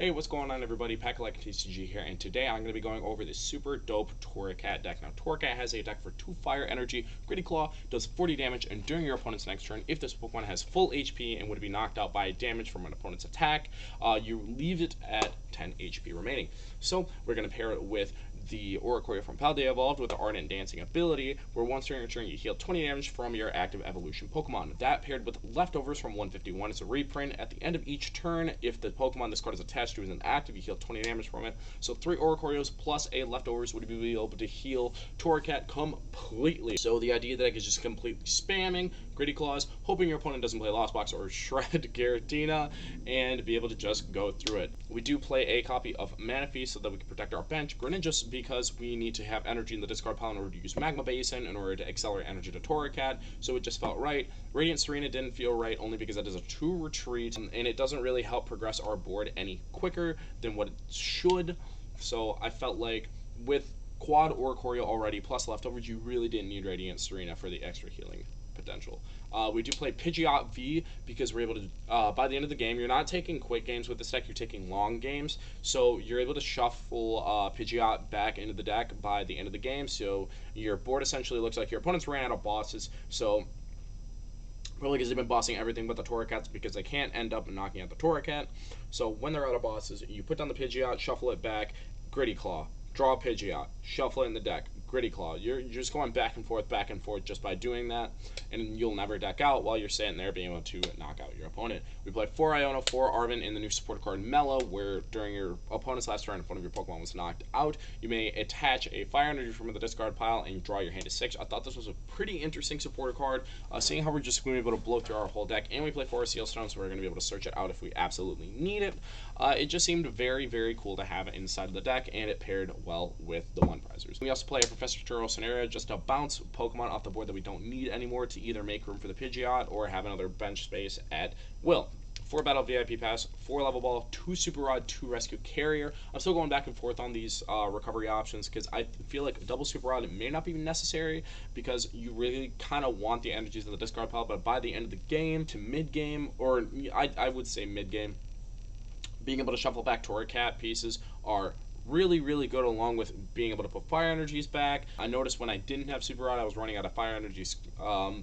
Hey, what's going on, everybody? Manaphy CRZ-GG here, and today I'm going to be going over this super dope Torracat deck. Now, Torracat has a deck for 2 Fire Energy, Gritty Claw, does 40 damage, and during your opponent's next turn, if this Pokemon has full HP and would be knocked out by damage from an opponent's attack, you leave it at 10 HP remaining. So, we're going to pair it with the Oricorio from PAL evolved with the Ardent Dancing ability, where once during your turn you heal 20 damage from your active evolution Pokemon. That paired with Leftovers from 151 is a reprint. At the end of each turn, if the Pokemon this card is attached to is an active, you heal 20 damage from it. So 3 Oricorios plus a Leftovers would be able to heal Torracat completely. So the idea that I could just completely spamming Gritty Claws, hoping your opponent doesn't play Lost Box or Shred Giratina, and be able to just go through it. We do play a copy of Manaphy so that we can protect our bench. Greninja, because we need to have energy in the discard pile in order to use Magma Basin in order to accelerate energy to Torracat, so it just felt right. Radiant Serena didn't feel right, only because that is a 2 retreat, and it doesn't really help progress our board any quicker than what it should. So I felt like with quad Oricorio already plus Leftovers, you really didn't need Radiant Serena for the extra healing potential. We do play Pidgeot V because we're able to, by the end of the game, you're not taking quick games with this deck, you're taking long games. So you're able to shuffle Pidgeot back into the deck by the end of the game. So your board essentially looks like your opponents ran out of bosses. So probably because they've been bossing everything but the Torracats because they can't end up knocking out the Torracat. So when they're out of bosses, you put down the Pidgeot, shuffle it back, Gritty Claw, draw a Pidgeot, shuffle it in the deck, Gritty Claw. You're just going back and forth just by doing that, and you'll never deck out while you're sitting there being able to knock out your opponent. We play 4 Iono, 4 Arven in the new supporter card Mela, where during your opponent's last turn, if one of your Pokemon was knocked out, you may attach a Fire Energy from the discard pile and draw your hand to 6. I thought this was a pretty interesting supporter card, seeing how we're just going to be able to blow through our whole deck, and we play 4 Sealstone, so we're going to be able to search it out if we absolutely need it. It just seemed very, very cool to have it inside of the deck, and it paired well with the One Prizers. We also play a Professor Turo scenario just to bounce Pokemon off the board that we don't need anymore to either make room for the Pidgeot or have another bench space at will. 4 Battle VIP Pass, 4 Level Ball, 2 Super Rod, 2 Rescue Carrier. I'm still going back and forth on these recovery options because I feel like double Super Rod may not be necessary because you really kind of want the energies in the discard pile, but by the end of the game to mid-game, or I would say mid-game, being able to shuffle back Torracat pieces are really, really good, along with being able to put Fire Energies back. I noticed when I didn't have Super Rod, I was running out of Fire Energies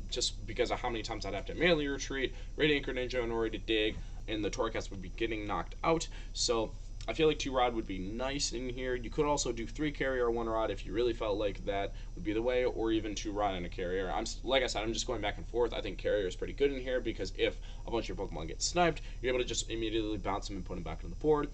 just because of how many times I'd have to immediately retreat, Radiant Greninja in order to dig, and the Torracats would be getting knocked out. So I feel like 2 Rod would be nice in here. You could also do 3 Carrier or 1 Rod if you really felt like that would be the way, or even 2 Rod and a Carrier. Like I said, I'm just going back and forth. I think Carrier is pretty good in here because if a bunch of your Pokemon get sniped, you're able to just immediately bounce them and put them back on the board.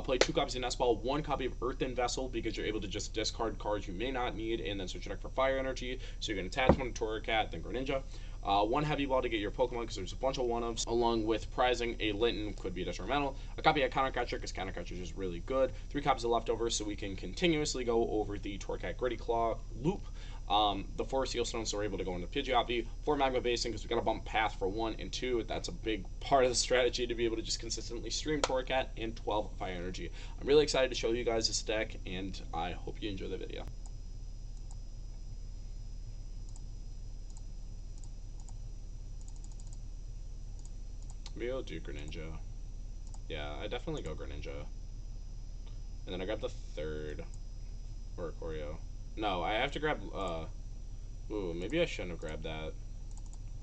Play 2 copies of Nest Ball, 1 copy of Earthen Vessel because you're able to just discard cards you may not need and then switch your deck for Fire Energy. So you can attach one to Torracat, then Greninja. 1 Heavy Ball to get your Pokemon because there's a bunch of 1-ofs, along with prizing a Litten, could be detrimental. A copy of Counter Catcher because Counter Catcher is just really good. 3 copies of Leftovers so we can continuously go over the Torracat Gritty Claw loop. The 4 Sealstones so we're able to go into Pidgeot V. 4 Magma Basin because we got to bump path for 1 and 2. That's a big part of the strategy to be able to just consistently stream Torracat, and 12 Fire Energy. I'm really excited to show you guys this deck, and I hope you enjoy the video. Maybe I'll do Greninja. Yeah, I definitely go Greninja. And then I grab the 3rd Oricorio. No, I have to grab, ooh, maybe I shouldn't have grabbed that.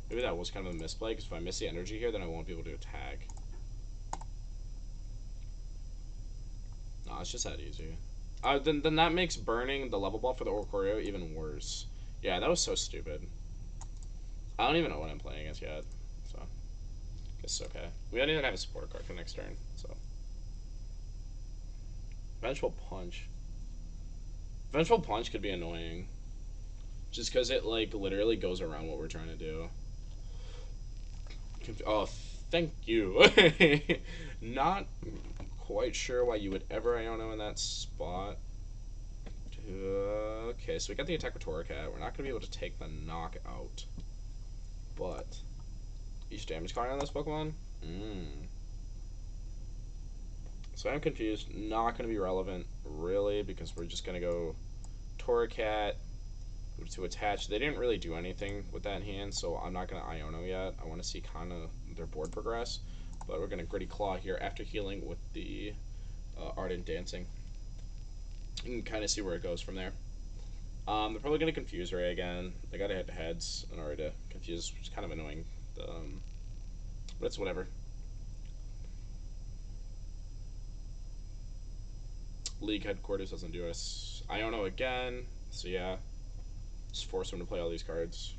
Maybe that was kind of a misplay, because if I miss the energy here, then I won't be able to attack. No, it's just that easy. Then that makes burning the level ball for the Oricorio even worse. Yeah, that was so stupid. I don't even know what I'm playing against yet, so it's okay. We don't even have a supporter card for next turn, so. Vengeful Punch. Vengeful Punch could be annoying. Just because it, like, literally goes around what we're trying to do. Oh, thank you. Not quite sure why you would ever Iono in that spot. Okay, so we got the attack with Torracat. We're not going to be able to take the knockout. But each damage card on this Pokemon? So I'm confused. Not going to be relevant, really, because we're just going to go Torracat to attach. They didn't really do anything with that hand, so I'm not going to Iono yet. I want to see kind of their board progress. But we're going to Gritty Claw here after healing with the Ardent Dancing. You can kind of see where it goes from there. They're probably going to confuse Ray again. They got to hit heads in order to confuse, which is kind of annoying. But it's whatever. League headquarters doesn't do us. Iono again. So yeah, just force him to play all these cards.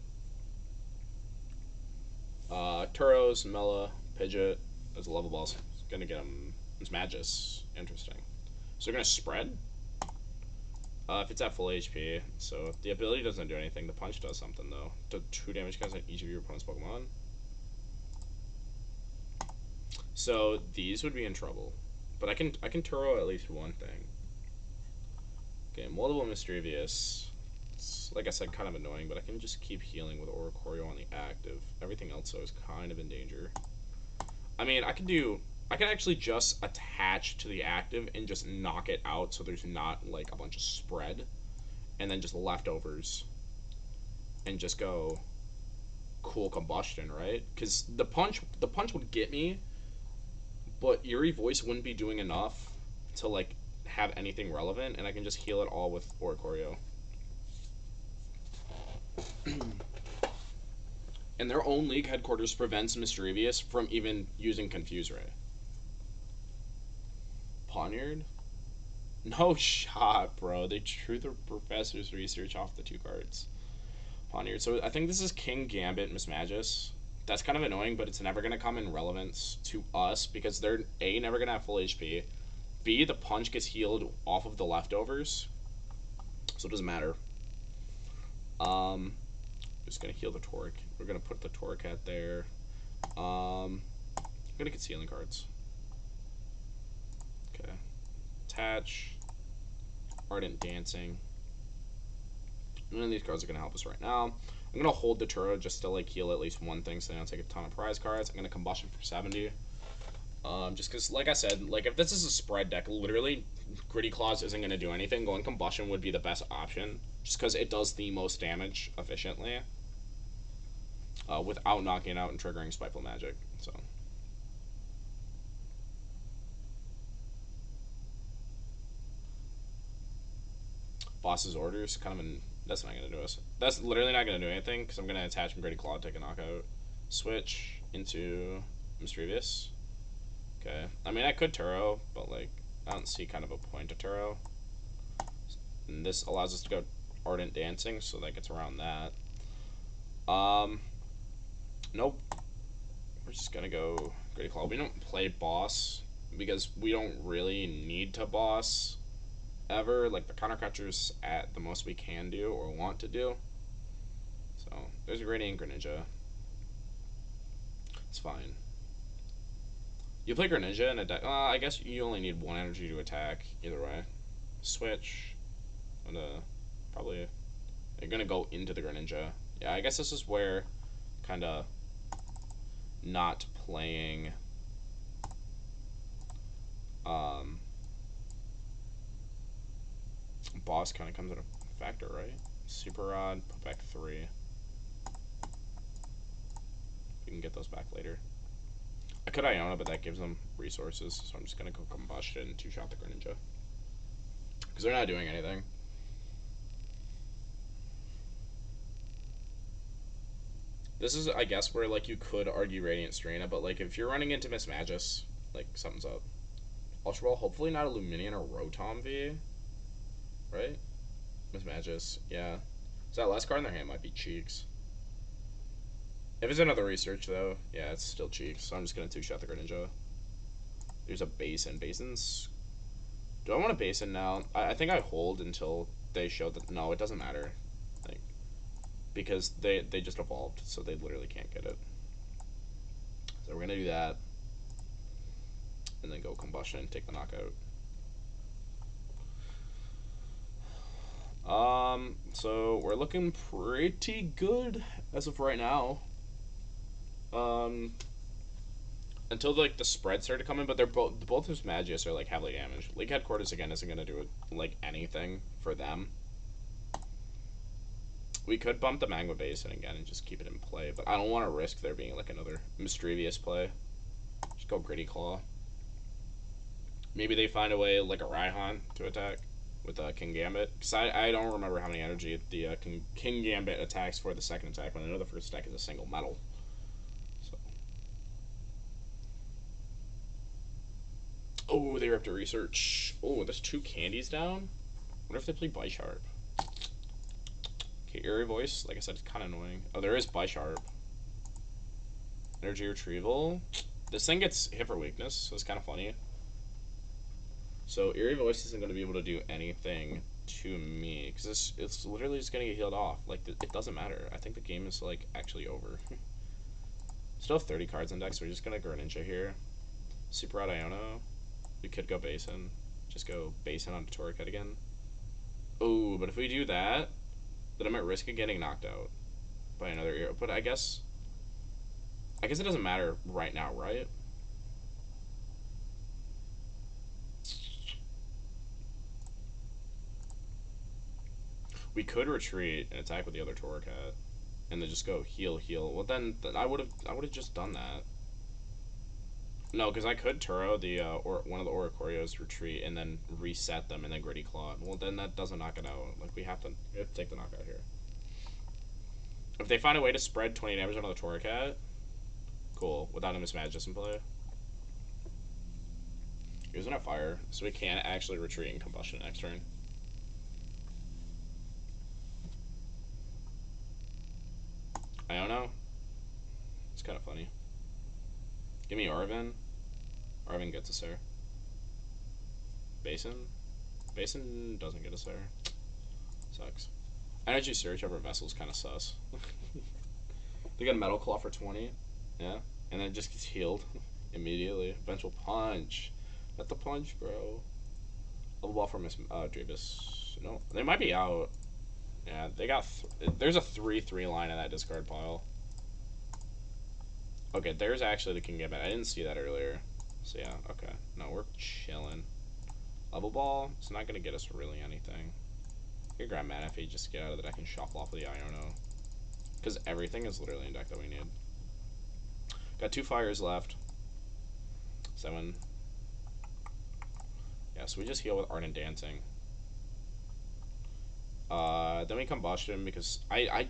Turos, Mela, Pidgeot as level balls. It's gonna get him. It's Magus. Interesting. So they're gonna spread. If it's at full HP, so the ability doesn't do anything. The punch does something though. Do 2 damage counts on each of your opponent's Pokemon. So these would be in trouble, but I can Turo at least one thing. Okay, multiple Mischievous. It's, like I said, kind of annoying, but I can just keep healing with Oricorio on the active. Everything else though is kind of in danger. I mean, I can actually just attach to the active and just knock it out so there's not like a bunch of spread, and then just leftovers and just go cool combustion, right? Because the punch would get me, but Eerie Voice wouldn't be doing enough to like have anything relevant, and I can just heal it all with Oricorio. And their own league headquarters prevents Mischievous from even using Confuse Ray. Poniard? No shot, bro. They drew the professor's research off the 2 cards. Poniard. So I think this is King Gambit Mismagus. That's kind of annoying, but it's never going to come in relevance to us because they're A, never going to have full HP. B, the punch gets healed off of the leftovers. So it doesn't matter. Just going to heal the Torque. We're going to put the Torracat there. I'm going to get sealing cards. Okay. Attach. Ardent Dancing. None of these cards are going to help us right now. I'm going to hold the Turo just to like heal at least one thing so they don't take a ton of prize cards. I'm going to Combustion for 70. Just because, like I said, like if this is a spread deck, literally Gritty Claws isn't going to do anything. Going Combustion would be the best option just because it does the most damage efficiently without knocking out and triggering Spiteful Magic. So. Boss's Orders, kind of that's not going to do us. That's literally not going to do anything because I'm going to attach from Gritty Claw to take a knockout. Switch into Mischievous. Okay. I mean, I could Turo, but like, I don't see kind of a point to Turo. And this allows us to go Ardent Dancing, so that gets around that. Nope. We're just going to go Gritty Claw. We don't play boss because we don't really need to boss ever. Like the Counter Catcher's at the most we can do or want to do. So there's a Radiant Greninja. It's fine. You play Greninja in a deck. I guess you only need 1 energy to attack. Either way, switch. I'm gonna probably. They're gonna go into the Greninja. Yeah, I guess this is where kind of not playing. Boss kind of comes into factor, right? Super Rod, put back 3. We can get those back later. I could Iono, but that gives them resources, so I'm just gonna go Combustion and 2-shot the Greninja. Because they're not doing anything. This is, I guess, where like you could argue Radiant Serena, but like if you're running into Mismagus, like something's up. Ultra Ball, hopefully not a Luminion or Rotom V. Right? Mismagus, yeah. So that last card in their hand might be Cheeks. If it's another research, though, yeah, it's still Cheeks. So I'm just going to 2-shot the Greninja. There's a Basin. Basin's... Do I want a Basin now? I think I hold until they show that... No, it doesn't matter. Like, because they just evolved, so they literally can't get it. So we're going to do that. And then go Combustion and take the knockout. So we're looking pretty good as of right now. Until like the spread started to come in, but they're both his Magius are like heavily damaged. League headquarters again isn't gonna do like anything for them. We could bump the Magma Basin again and just keep it in play, but I don't want to risk there being like another Mischievous play. Just go Gritty Claw. Maybe they find a way, like a Raihan, to attack with King Gambit. Because I don't remember how many energy the King Gambit attacks for the second attack, but I know the first attack is a single metal. So. Oh, they ripped a research. Oh, there's 2 candies down? What if they play Bisharp? Okay, Eerie Voice, like I said, it's kind of annoying. Oh, there is Bisharp. Energy Retrieval. This thing gets hit for weakness, so it's kind of funny. So Eerie Voice isn't going to be able to do anything to me, because it's literally just going to get healed off. Like, it doesn't matter. I think the game is, like, actually over. Still have 30 cards in deck, so we're just going to Greninja here. Super Rod Iono. We could go Basin. Just go Basin onto Torracat again. Oh, but if we do that, then I'm at risk of getting knocked out by another Eero. But I guess it doesn't matter right now, right? We could retreat and attack with the other Torracat, and then just go heal. Well, then I would have just done that. No, because I could Turo the one of the Oricorios, retreat, and then reset them, and then Gritty Claw. Well, then that doesn't knock it out. Like, we have to take the knockout here. If they find a way to spread 20 damage onto the Torracat, cool. Without a Mismagius in play. He doesn't have fire, so we can't actually retreat in Combustion next turn. I don't know. It's kind of funny. Give me Arven. Arven gets us there. Basin. Basin doesn't get us there. Sucks. Energy Surge over Vessel's kind of sus. They get Metal Claw for 20. Yeah. And then it just gets healed immediately. Eventual Punch. That's the punch, bro. Level Ball for Miss Dravis. No. They might be out. Yeah, they got... There's a 3-3 line in that discard pile. Okay, there's actually the King Gambit. I didn't see that earlier. So yeah, okay. No, we're chilling. Level Ball, it's not going to get us really anything. You grab Manaphy, just get out of the deck and shuffle off of the Iono. Because everything is literally in deck that we need. Got 2 fires left. 7. Yeah, so we just heal with Ardent Dancing. Then we Combustion because I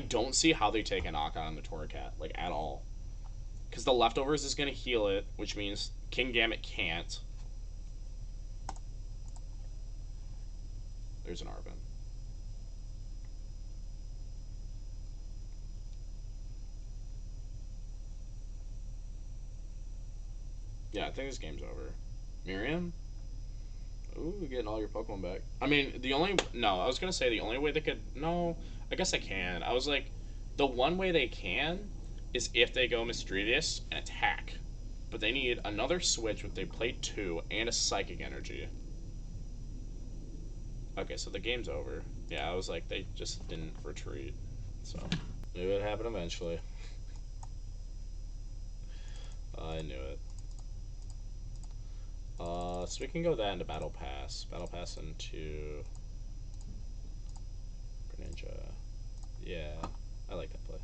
don't see how they take a knockout on the Torracat, like, at all. Because the Leftovers is going to heal it, which means King Gambit can't. There's an Arven. Yeah, I think this game's over. Miriam? Ooh, you're getting all your Pokemon back. I mean, I was going to say the only way they could... No, I guess I can. I was like, the one way they can is if they go Misdreavus and attack. But they need another switch with they play 2 and a Psychic Energy. Okay, so the game's over. Yeah, I was like, they just didn't retreat. So, knew it happened eventually. I knew it. So we can go that into Battle Pass. Battle Pass into Greninja. Yeah, I like that play.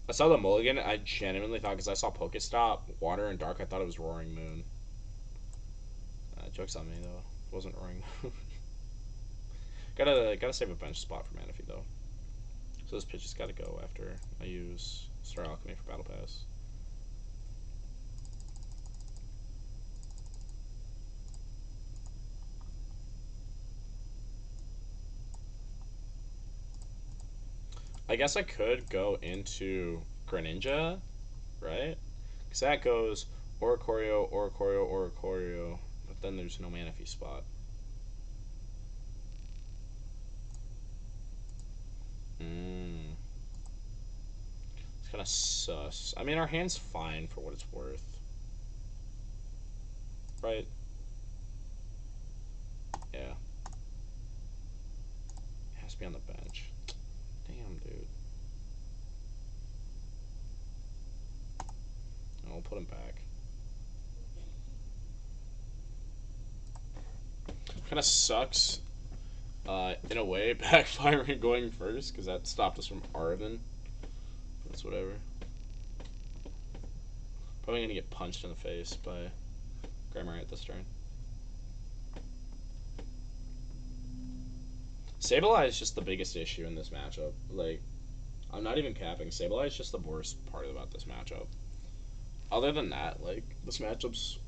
I saw the mulligan, I genuinely thought, because I saw Pokestop, Water, and Dark, I thought it was Roaring Moon. Joke's on me, though. It wasn't Roaring Moon. Gotta save a bench spot for Manaphy, though. So this pitch has got to go after I use Star Alchemy for Battle Pass. I guess I could go into Greninja, right? Because that goes Oricorio, but then there's no Manaphy spot. It's kind of sus. I mean, our hand's fine for what it's worth. Right? Yeah. It has to be on the bench. Damn, dude. I'll put him back. Kind of sucks, in a way, backfiring going first, because that stopped us from Arven. That's whatever. Probably gonna get punched in the face by Cramorant this turn. Sableye is just the biggest issue in this matchup. Like, I'm not even capping. Sableye is just the worst part about this matchup. Other than that, like, this matchup's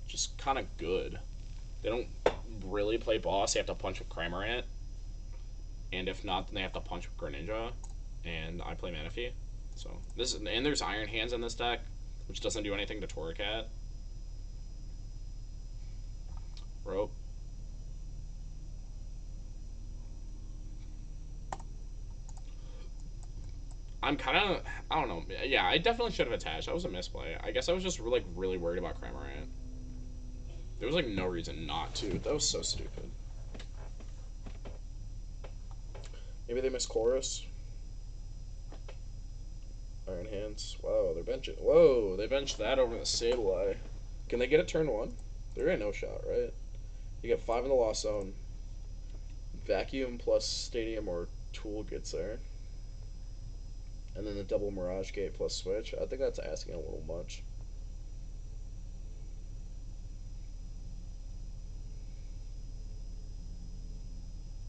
just kind of good. They don't really play boss. They have to punch with Cramorant. And if not, then they have to punch with Greninja. And I play Manaphy. So, and there's Iron Hands in this deck, which doesn't do anything to Torracat. Rope. I'm kind of, I don't know. Yeah, I definitely should have attached. That was a misplay. I guess I was just like really worried about Cramorant. There was like no reason not to. That was so stupid. Maybe they missed Chorus. Iron Hands. Wow, they're benching. Whoa, they benched that over the Sableye. Can they get a turn one? There ain't no shot, right? You get 5 in the Lost Zone. Vacuum plus Stadium or Tool gets there. And then the double Mirage Gate plus Switch. I think that's asking a little much.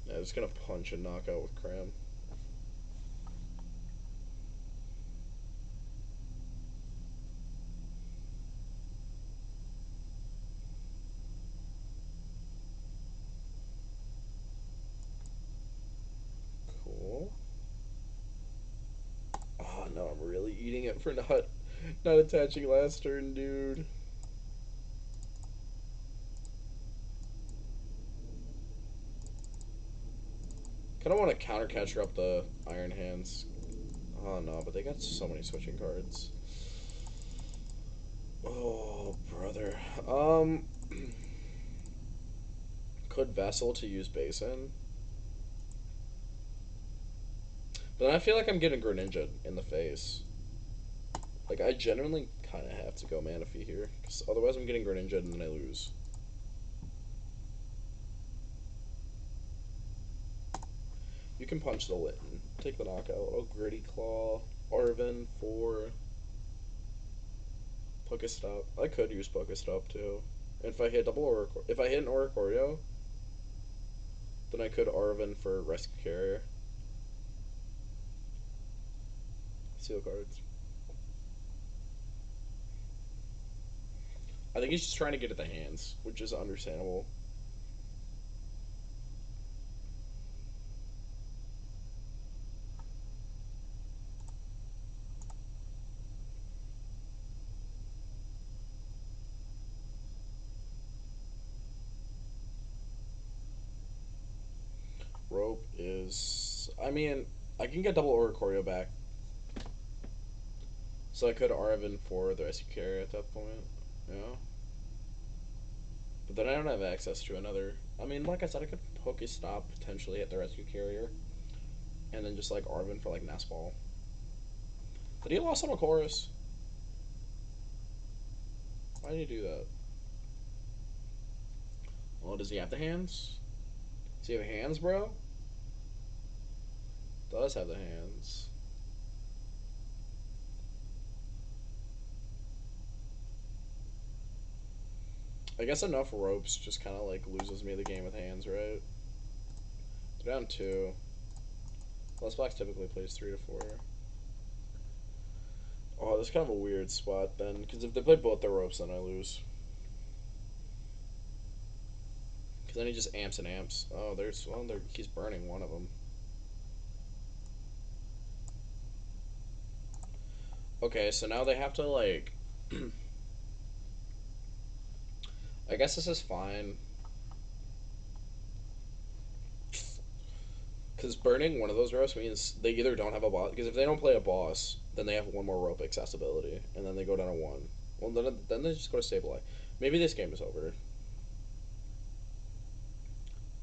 Yeah, just gonna punch and knock out with Cram. Cool. Oh no, I'm really eating it for not attaching last turn, dude. Kinda wanna counter catcher up the Iron Hands. Oh no, but they got so many switching cards. Oh brother. Could Vessel to use Basin. But then I feel like I'm getting Greninja in the face. Like, I genuinely kind of have to go Manaphy here, because otherwise I'm getting Greninja and then I lose. You can punch the Litten. Take the knockout. Oh, Gritty Claw. Arven for Pokestop. I could use Pokestop too. And if I hit if I hit an Oricorio, then I could Arven for Rescue Carrier. Seal cards. I think he's just trying to get at the hands, which is understandable. Rope is... I mean, I can get double Oricorio back. So I could Arven for the Rescue Carrier at that point. Yeah. But then I don't have access to another... I mean, like I said, I could Pokestop, potentially hit the Rescue Carrier. And then just like Arven for like Nest Ball. Did he lost on a Chorus? Why did he do that? Well, does he have the hands? Does he have hands, bro? Does have the hands. I guess enough ropes just kind of like loses me the game with hands, right? They're down 2. Less Blacks typically plays 3 to 4. Oh, this is kind of a weird spot then, because if they play both their ropes, then I lose. Because then he just amps and amps. Oh, there's well, he's burning one of them. Okay, so now they have to like. I guess this is fine. Because burning one of those ropes means they either don't have a boss. Because if they don't play a boss, then they have one more rope accessibility, and then they go down to 1. Well, then they just go to Sableye. Maybe this game is over.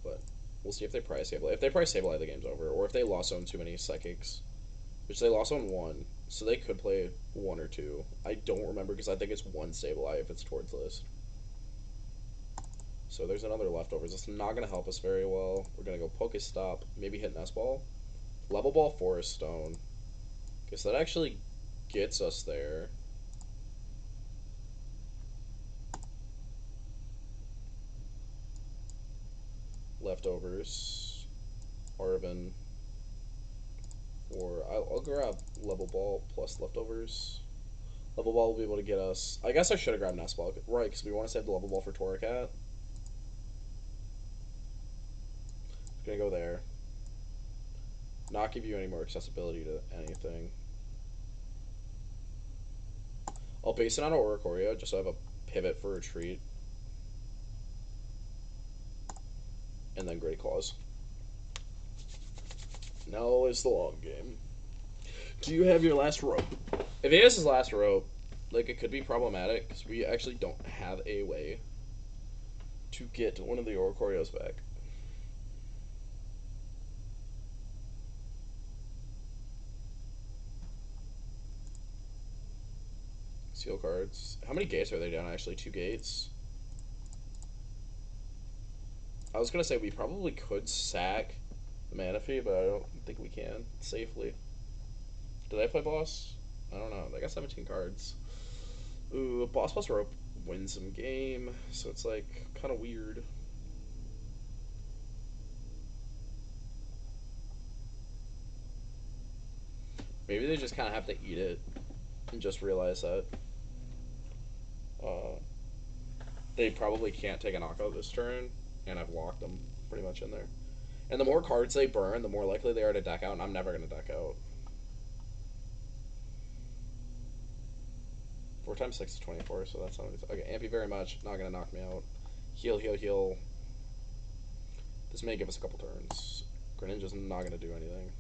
But we'll see if they price Sableye. If they price Sableye, the game's over. Or if they lost on too many Psychics. Which they lost on 1. So they could play 1 or 2. I don't remember because I think it's 1 Sableye if it's towards list. So there's another Leftovers. It's not going to help us very well. We're going to go Pokestop, maybe hit Nest Ball. Level Ball, Forest Stone. Okay, so that actually gets us there. Leftovers, Arven, or I'll grab Level Ball plus Leftovers. Level Ball will be able to get us... I guess I should have grabbed Nest Ball, right, because we want to save the Level Ball for Torracat. It's going to go there. Not give you any more accessibility to anything. I'll base it on an Oricorio, just so I have a pivot for retreat. And then Great Claws. Now is the long game. Do you have your last rope? If it is his last rope, like, it could be problematic, because we actually don't have a way to get one of the Oricorios back. Seal cards. How many gates are they down, actually? 2 gates? I was going to say we probably could sack the Manaphy, but I don't think we can safely. Did I play boss? I don't know. They got 17 cards. Ooh, boss plus rope wins some game, so it's like kind of weird. Maybe they just kind of have to eat it and just realize that they probably can't take a knockout this turn, and I've locked them pretty much in there. And the more cards they burn, the more likely they are to deck out, and I'm never going to deck out. 4 times 6 is 24, so that's not... Okay, Ampy very much. Not going to knock me out. Heal, heal, heal. This may give us a couple turns. Greninja's not going to do anything.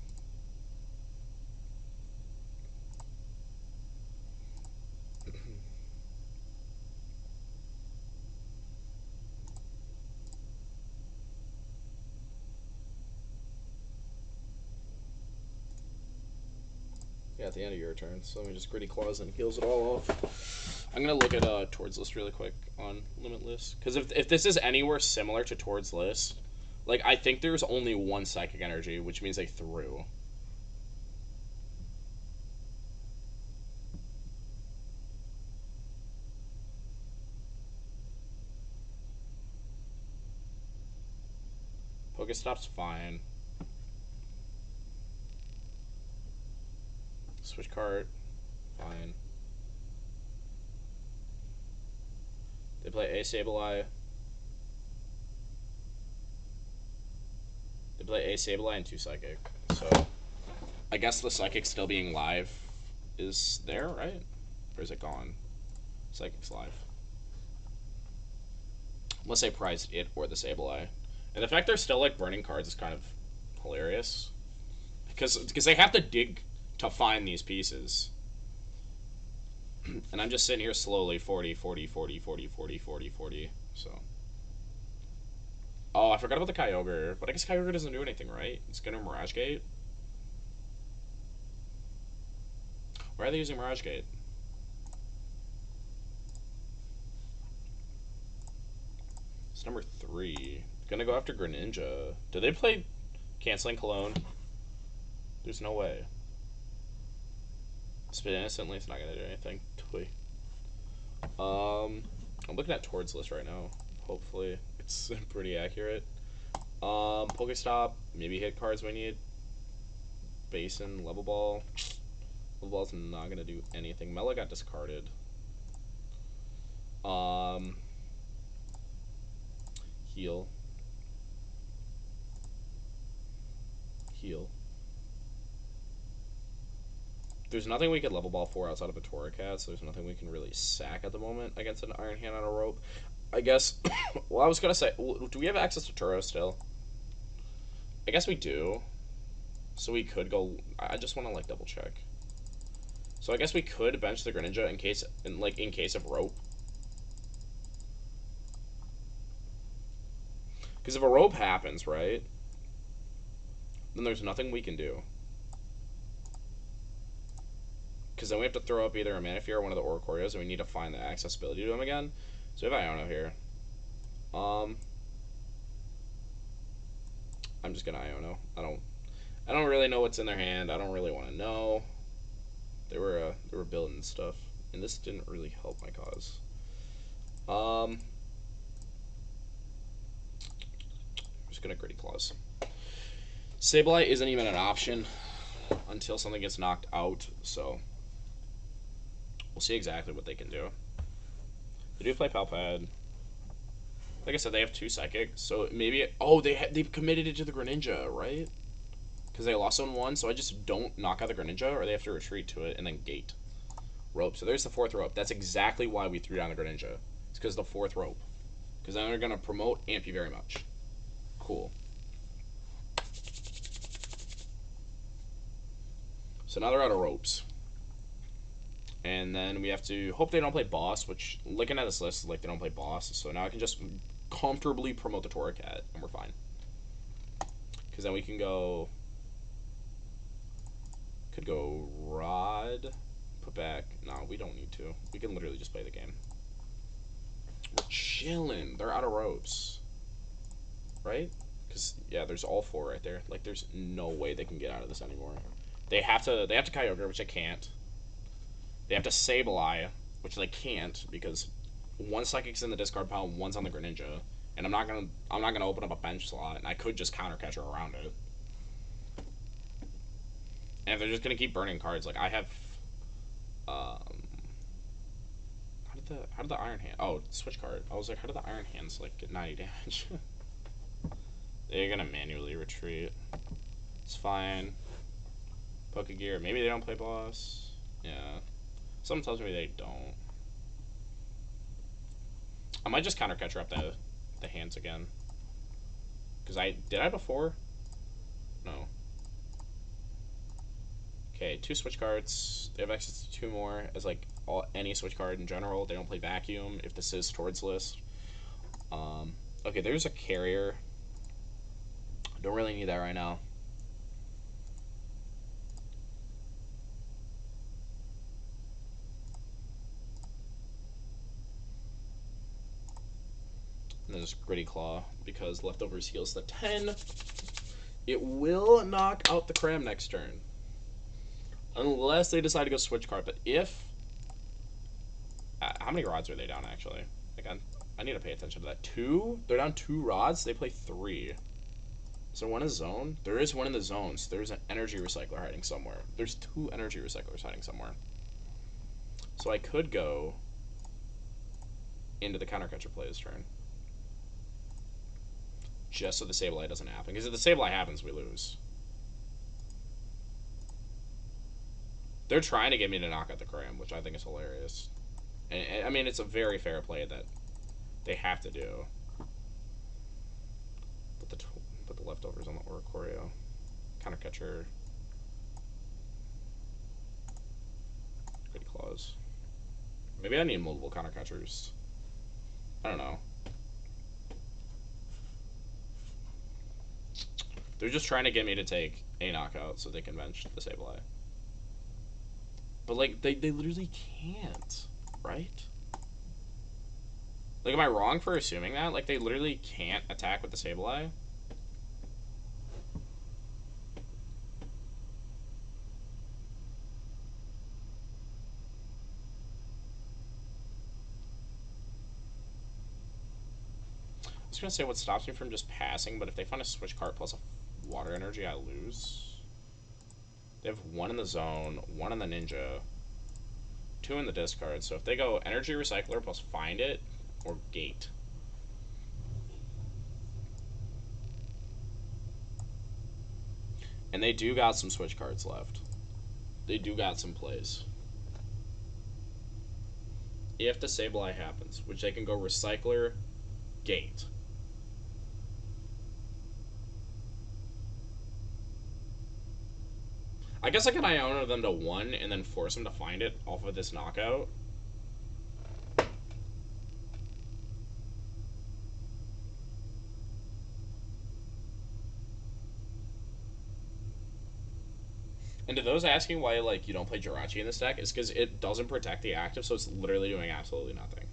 Yeah, at the end of your turn, so let me just Gritty Claws and heals it all off. I'm gonna look at Towards List really quick on Limitless, because if this is anywhere similar to Towards List, like, I think there's only 1 Psychic Energy, which means they threw. Pokestop's fine. Switch card, fine. They play a Sableye. They play a Sableye and 2 Psychic. So I guess the Psychic still being live is there, right? Or is it gone? Psychic's live. Unless they prized it or the Sableye. And the fact they're still like burning cards is kind of hilarious. Because they have to dig to find these pieces. And I'm just sitting here slowly 40, 40, 40, 40, 40, 40, 40. So. Oh, I forgot about the Kyogre. But I guess Kyogre doesn't do anything, right? It's gonna Mirage Gate. Why are they using Mirage Gate? It's number 3. Gonna go after Greninja. Do they play Canceling Cologne? There's no way. Spit Innocently, it's not gonna do anything. I'm looking at Towards List right now. Hopefully it's pretty accurate. Pokestop, maybe hit cards we need. Basin, Level Ball. Level Ball's not gonna do anything. Mela got discarded. Heal. Heal. There's nothing we could Level Ball for outside of a Torracat, so there's nothing we can really sack at the moment against an Iron Hand on a rope. I guess, well, I was going to say, do we have access to Turo still? I guess we do. So we could go, I just want to, like, double check. So I guess we could bench the Greninja in case of rope. Because if a rope happens, right, then there's nothing we can do. Because then we have to throw up either a Manaphy or one of the Oricorios, and we need to find the accessibility to them again. So we have Iono here. I'm just gonna Iono. I don't really know what's in their hand. I don't really want to know. They were building stuff, and this didn't really help my cause. I'm just just gonna Gritty Claws. Sableye isn't even an option until something gets knocked out, so we'll see exactly what they can do. They do play Palpad. Like I said, they have 2 Psychic, so maybe... Oh, they've committed it to the Greninja, right? Because they lost on 1, so I just don't knock out the Greninja, or they have to retreat to it and then gate. Rope. So there's the 4th rope. That's exactly why we threw down the Greninja. It's because the 4th rope. Because then they're going to promote Ampy very much. Cool. So now they're out of ropes. And then we have to hope they don't play boss, which, looking at this list, like, they don't play boss. So now I can just comfortably promote the Torracat, and we're fine. Because then we can go... Could go Rod, put back... No, we don't need to. We can literally just play the game. We're chilling. They're out of ropes. Right? Because, yeah, there's all 4 right there. Like, there's no way they can get out of this anymore. They have to Kyogre, which I can't. They have to Sableye, which they can't, because 1 Psychic's in the discard pile and 1's on the Greninja. And I'm not gonna open up a bench slot, and I could just Counter Catcher around it. And if they're just gonna keep burning cards, like I have how did the Iron Hand... Oh, switch card. I was like, how did the Iron Hands like get 90 damage? They're gonna manually retreat. It's fine. Pokegear. Maybe they don't play boss. Yeah. Something tells me they don't. I might just Counter Catcher up the hands again. Because did I before? No. Okay, 2 switch cards. They have access to 2 more as like any switch card in general. They don't play vacuum if this is towards list. Okay, there's a carrier. Don't really need that right now. And then just Gritty Claw because Leftovers heals the 10. It will knock out the Cram next turn. Unless they decide to go switch card. But if... how many rods are they down, actually? Like, I need to pay attention to that. 2? They're down 2 rods? They play 3. Is there 1 in zone? There is 1 in the zone, so there's an energy recycler hiding somewhere. There's 2 energy recyclers hiding somewhere. So I could go into the Counter Catcher play this turn. Just so the Sableye doesn't happen. Because if the Sableye happens, we lose. They're trying to get me to knock out the Cram, which I think is hilarious. And I mean, it's a very fair play that they have to do. Put the Leftovers on the Oricorio. Counter Catcher. Gritty Claws. Maybe I need multiple Counter Catchers. I don't know. They're just trying to get me to take a knockout so they can bench the Sableye. But, like, they literally can't, right? Like, am I wrong for assuming that? Like, they literally can't attack with the Sableye? I was gonna say what stops me from just passing, but if they find a switch card plus a water energy, I lose. They have 1 in the zone, 1 in the Ninja, 2 in the discard. So if they go energy recycler plus find it or gate. And they do got some switch cards left. They do got some plays. If the Sableye happens, which they can go recycler, gate. I guess I can Iono them to 1 and then force them to find it off of this knockout. And to those asking why, like, you don't play Jirachi in this deck, it's because it doesn't protect the active, so it's literally doing absolutely nothing.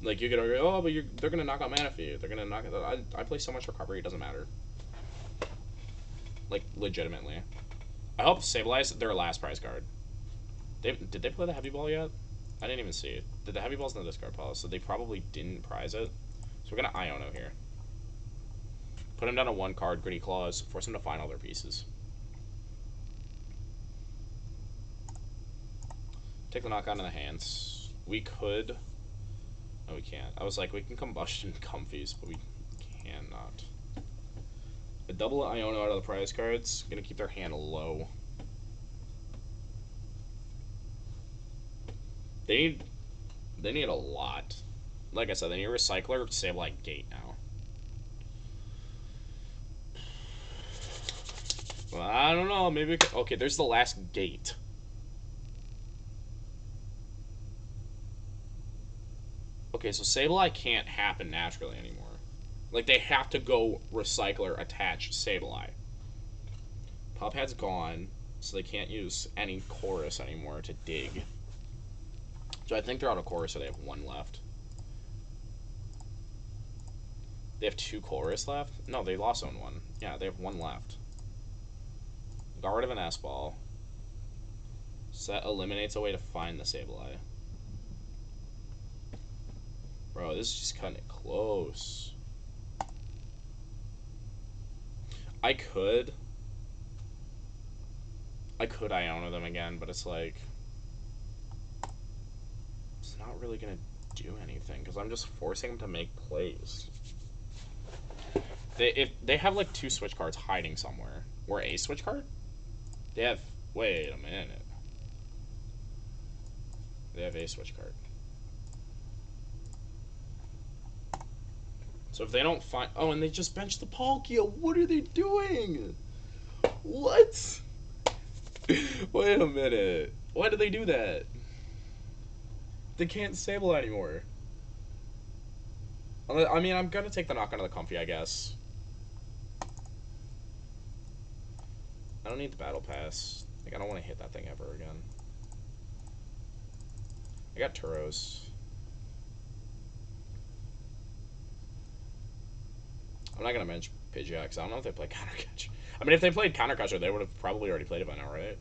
Like, you could argue, oh, but they're gonna knock out Manaphy. They're gonna knock out... I play so much recovery, it doesn't matter. Like, legitimately. I hope Sableye's their last prize card. Did they play the Heavy Ball yet? I didn't even see it. The Heavy Ball's in the discard pile, so they probably didn't prize it. So we're gonna Iono here. Put him down to 1 card, Gritty Claws, force him to find all their pieces. Take the knockout in the hands. We could... No, we can't. I was like, we can combustion Comfies, but we cannot. A double Iono out of the prize cards. Gonna keep their hand low. They need a lot. Like I said, they need a Recycler, Sableye, Gate now. Well, I don't know. Maybe we could... Okay, there's the last Gate. Okay, so Sableye can't happen naturally anymore. Like, they have to go Recycler, attach Sableye. Pop Pad's gone, so they can't use any Chorus anymore to dig. So I think they're out of Chorus, so they have 1 left. They have 2 Chorus left? No, they lost on 1. Yeah, they have 1 left. Got rid of an S-Ball. Set eliminates a way to find the Sableye. Bro, this is just cutting it close. I could Iono them again, but it's like... It's not really going to do anything, because I'm just forcing them to make plays. If they have like 2 switch cards hiding somewhere. Or a switch card? They have... Wait a minute. They have a switch card. So if they don't find... Oh, and they just benched the Palkia. What are they doing? What? Wait a minute. Why did they do that? They can't Sableye anymore. I mean, I'm going to take the knock out of the Comfy, I guess. I don't need the Battle Pass. Like, I don't want to hit that thing ever again. I got Turos. I'm not going to mention Pidgeot, because I don't know if they play Counter Catcher. I mean, if they played Counter Catcher, they would have probably already played it by now, right?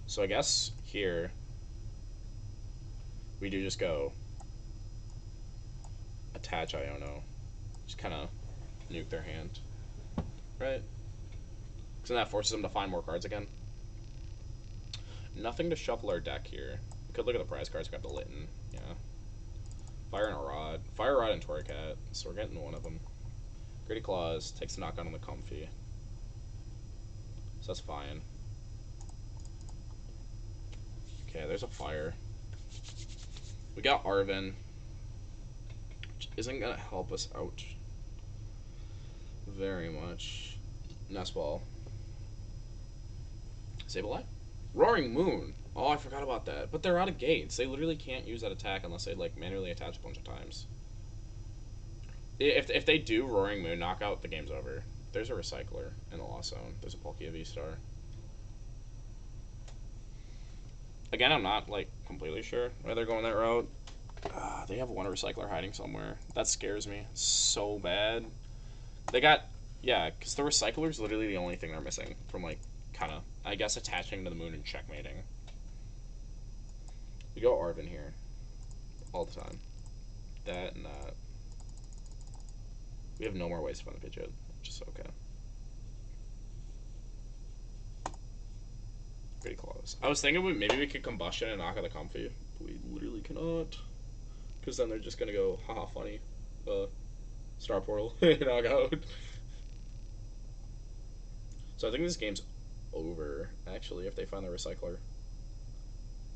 So I guess here, we do just go attach Iono. Just kind of nuke their hand. Right? Because then that forces them to find more cards again. Nothing to shuffle our deck here. We could look at the prize cards. We got the Litten. Yeah. Fire and a Rod. Fire Rod and Torracat. So we're getting one of them. Gritty Claws takes the knockout on the Comfy. So that's fine. Okay, there's a Fire. We got Arven, which isn't going to help us out very much. Nest Ball. Sableye? Roaring Moon. Oh, I forgot about that. But they're out of gates. They literally can't use that attack unless they like manually attach a bunch of times. If they do Roaring Moon knockout, the game's over. There's a Recycler in the Lost Zone. There's a Palkia V-Star. Again, I'm not like completely sure why they're going that route. They have 1 Recycler hiding somewhere. That scares me so bad. They got... Yeah, because the Recycler is literally the only thing they're missing from, like, kind of, I guess, attaching to the moon and checkmating. We go Arven here. All the time. That and that. We have no more ways to find the Pidgeot, which is okay. Pretty close. I was thinking maybe we could combustion and knock out the Comfy. But we literally cannot. Because then they're just going to go, haha, funny. Star Portal. Knock out. So I think this game's over, actually, if they find the Recycler.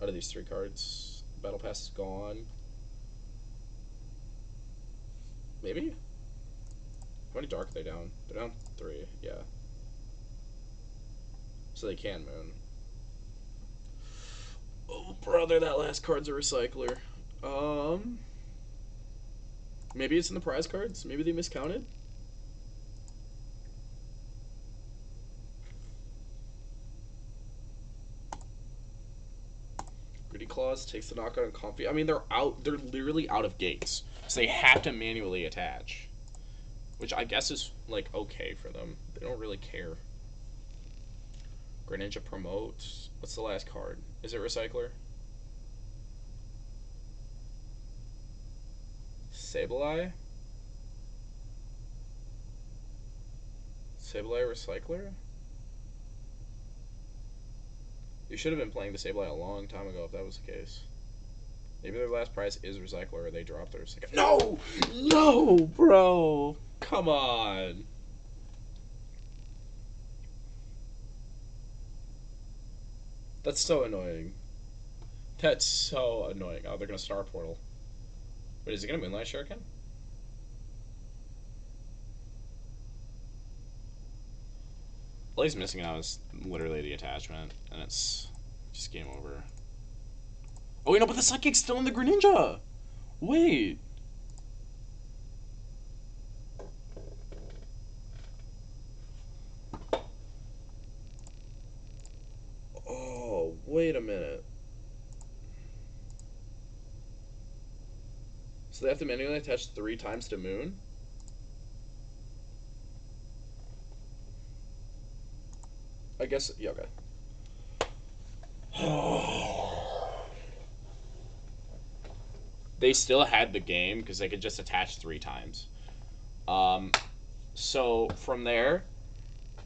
Out of these 3 cards, Battle Pass is gone. Maybe? How many Dark are they down? They're down 3, yeah. So they can Moon. Oh, brother, that last card's a Recycler. Maybe it's in the prize cards? Maybe they miscounted? Gritty Claws takes the knockout on Comfy. I mean, they're literally out of gates. So they have to manually attach. Which I guess is, like, okay for them. They don't really care. Greninja promotes. What's the last card? Is it Recycler? Sableye? Sableye Recycler? You should have been playing the Sableye a long time ago if that was the case. Maybe their last prize is Recycler or they dropped their second. No! No, bro! Come on! That's so annoying. That's so annoying. Oh, they're gonna Star Portal. Wait, is he gonna Moonlight Shuriken? All he's missing now is literally the attachment, and it's just game over. Oh, wait, no, but the Psychic's still in the Greninja! Wait. Oh, wait a minute. So they have to manually attach 3 times to Moon? I guess, yeah, okay. They still had the game because they could just attach 3 times. So from there,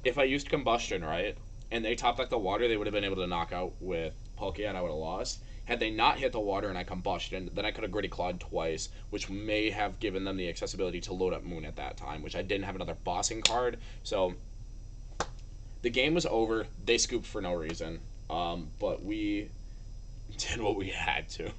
if I used Combustion, right, and they topped like the water, they would have been able to knock out with Palkia and I would have lost. Had they not hit the water and I Combustion, then I could have Gritty Clawed twice, which may have given them the accessibility to load up Moon at that time, which I didn't have another bossing card. So the game was over. They scooped for no reason. But we did what we had to.